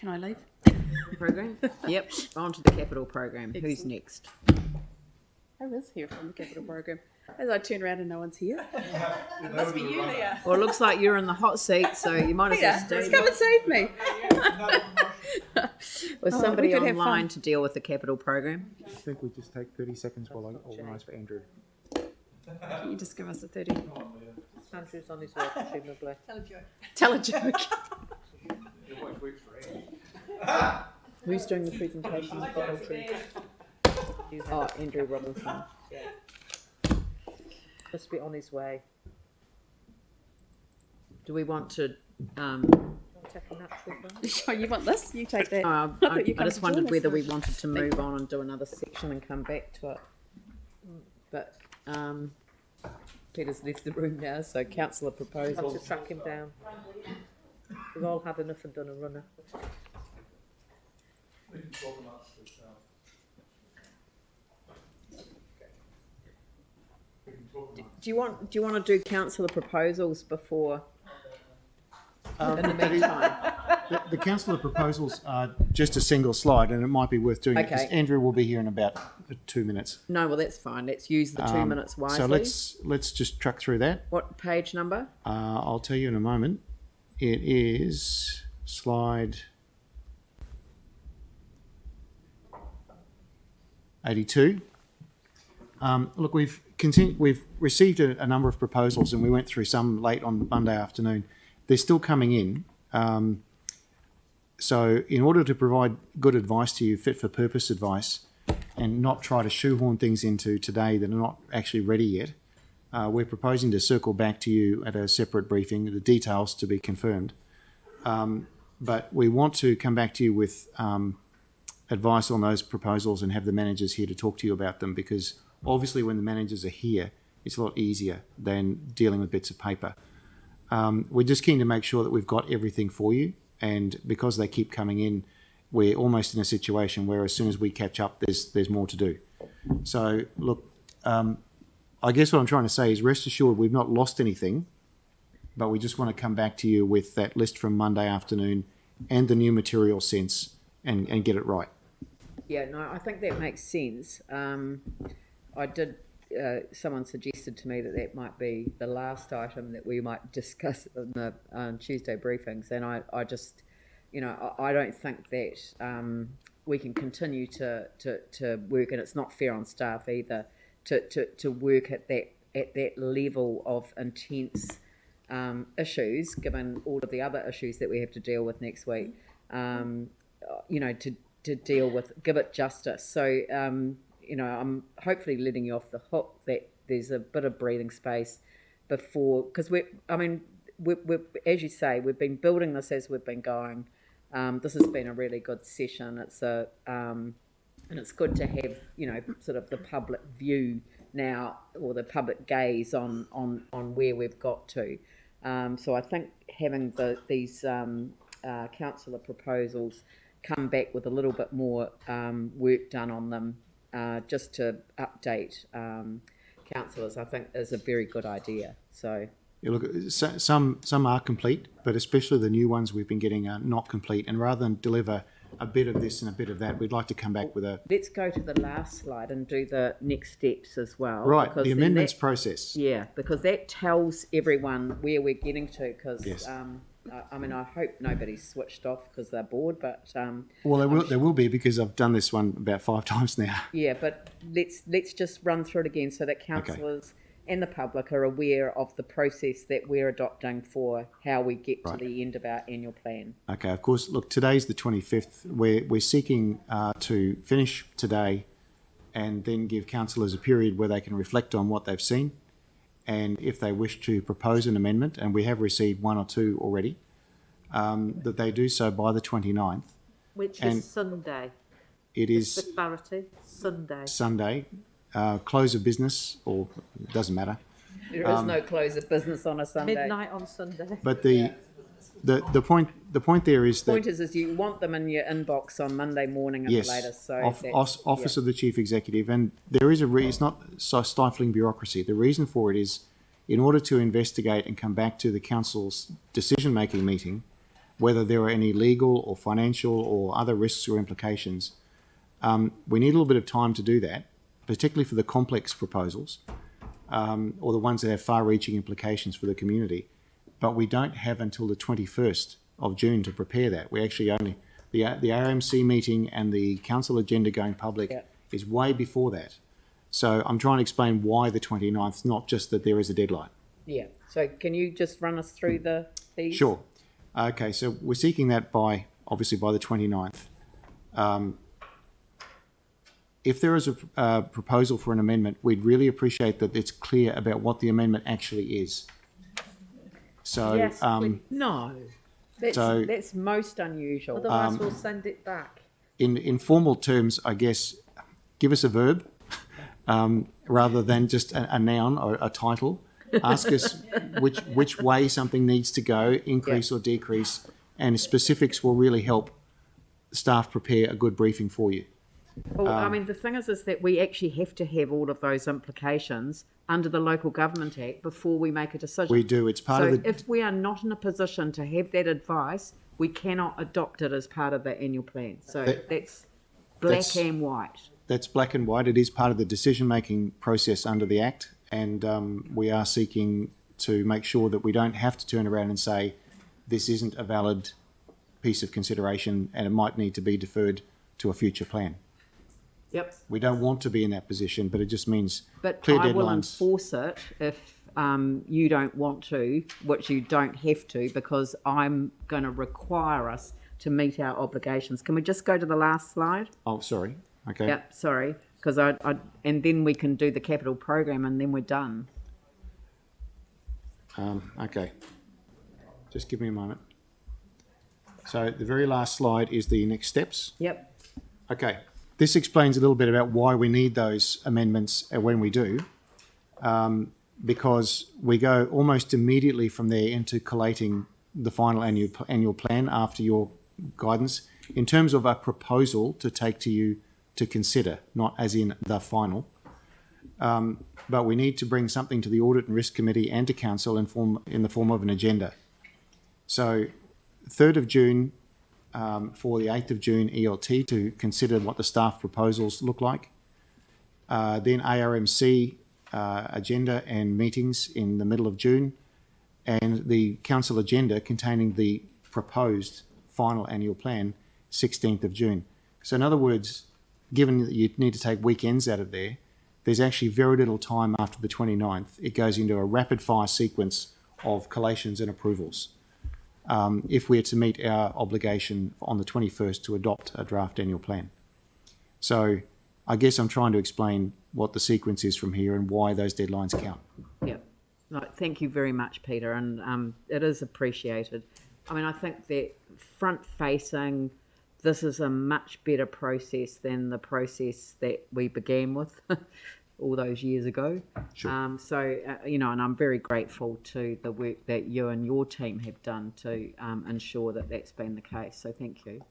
Can I leave? Program? Yep, on to the capital program. Excellent. Who's next? I was here from the capital program. As I turn around and no one's here. It must be you, Leah. Well, it looks like you're in the hot seat, so you might as well Peter, stay. just come and save me. Was we somebody could have online fun. to deal with the capital program? I think we just take 30 seconds while I organise for Andrew. Can you just give us a 30? Andrew's on his way, presumably. Tell a joke. Who's doing the presentation? Oh, Andrew Robinson. Must be on his way. Do we want to take a natural break? Oh, you want this? You take that. I thought you come just to wondered join us. whether we wanted to move on and do another section and come back to it. But Peter's left the room now, so councillor proposal. To track him down. We've all had enough and done a runner. Do you want to do councillor proposals before? In the meantime, The councillor proposals are just a single slide, and it might be worth doing it because Okay. Andrew will be here in about 2 minutes. no. Well, that's fine. Let's use the 2 minutes wisely. So let's just truck through that. What page number? I'll tell you in a moment. It is slide 82. Look, we've received a number of proposals, and we went through some late on Monday afternoon. They're still coming in. So in order to provide good advice to you, fit for purpose advice, and not try to shoehorn things into today that are not actually ready yet, we're proposing to circle back to you at a separate briefing, the details to be confirmed. But we want to come back to you with advice on those proposals and have the managers here to talk to you about them, because obviously when the managers are here, it's a lot easier than dealing with bits of paper. We're just keen to make sure that we've got everything for you, and because they keep coming in, we're almost in a situation where as soon as we catch up, there's more to do. So look, I guess what I'm trying to say is rest assured we've not lost anything, but we just want to come back to you with that list from Monday afternoon and the new material sense and get it right. Yeah, no, I think that makes sense. I did. Someone suggested to me that might be the last item that we might discuss in the Tuesday briefings, and I just, I don't think that we can continue to work, and it's not fair on staff either to work at that level of intense issues, given all of the other issues that we have to deal with next week. To deal with, give it justice. So. I'm hopefully letting you off the hook that there's a bit of breathing space before, because we're, as you say, we've been building this as we've been going. This has been a really good session. It's and it's good to have, sort of the public view now, or the public gaze on where we've got to. So I think having these councillor proposals come back with a little bit more work done on them, just to update councillors, I think is a very good idea. So Yeah, look, some are complete, but especially the new ones we've been getting are not complete. And rather than deliver a bit of this and a bit of that, we'd like to come back with a... Let's go to the last slide and do the next steps as well. Right, the amendments process. Yeah, because that tells everyone where we're getting to, because... Yes. I hope nobody's switched off because they're bored, but... Well, there will be, because I've done this one about 5 times now. Yeah, but let's just run through it again so that councillors and the public are aware of the process that we're adopting for how we get to the end of our annual plan. Okay, of course, look, today's the 25th. We're seeking to finish today and then give councillors a period where they can reflect on what they've seen, and if they wish to propose an amendment, and we have received 1 or 2 already, that they do so by the 29th. Which And is Sunday. It is Disparity. Sunday. Sunday, close of business, or it doesn't matter. There is no close of business on a Sunday. Midnight on Sunday. But the point there is that... The point is you want them in your inbox on Monday morning at Yes, the latest. So Office of the Chief Executive, and there is it's not so stifling bureaucracy. The reason for it is, in order to investigate and come back to the council's decision-making meeting, whether there are any legal or financial or other risks or implications. We need a little bit of time to do that, particularly for the complex proposals, or the ones that have far-reaching implications for the community. But we don't have until the 21st of June to prepare that. We actually only, the RMC meeting and the council agenda going public is way before that. So I'm trying to explain why the 29th, not just that there is a deadline. Yeah. So can you just run us through these? Sure. Okay, so we're seeking that obviously by the 29th. If there is a proposal for an amendment, we'd really appreciate that it's clear about what the amendment actually is. So, Yes, no. That's most unusual. Otherwise, we'll send it back. in formal terms, I guess, give us a verb rather than just a noun or a title. Ask us which way something needs to go, increase or decrease, and specifics will really help staff prepare a good briefing for you. Well, I mean, the thing is that we actually have to have all of those implications under the Local Government Act before we make a decision. We do. It's part of the... if we are not in a position to have that advice, we cannot adopt it as part of the annual plan. So that's black and white. That's black and white. It is part of the decision-making process under the Act, and we are seeking to make sure that we don't have to turn around and say this isn't a valid piece of consideration and it might need to be deferred to a future plan. Yep. We don't want to be in that position, but it just means But clear I will deadlines. enforce it if you don't want to, which you don't have to, because I'm going to require us to meet our obligations. Can we just go to the last slide? Oh, sorry. Okay. Yep, sorry, because and then we can do the capital program and then we're done. Okay. Just give me a moment. So the very last slide is the next steps. Yep. Okay. This explains a little bit about why we need those amendments when we do, because we go almost immediately from there into collating the final annual plan after your guidance in terms of a proposal to take to you to consider, not as in the final. But we need to bring something to the Audit and Risk Committee and to Council in the form of an agenda. So 3rd of June for the 8th of June ELT to consider what the staff proposals look like. Then ARMC agenda and meetings in the middle of June, and the council agenda containing the proposed final annual plan, 16th of June. So in other words, given that you need to take weekends out of there, there's actually very little time after the 29th. It goes into a rapid fire sequence of collations and approvals. If we're to meet our obligation on the 21st to adopt a draft annual plan. So I guess I'm trying to explain what the sequence is from here and why those deadlines count. Yep. Right, thank you very much, Peter, and it is appreciated. I mean, I think that front-facing, this is a much better process than the process that we began with all those years ago. Sure. So, and I'm very grateful to the work that you and your team have done to ensure that that's been the case. So thank you.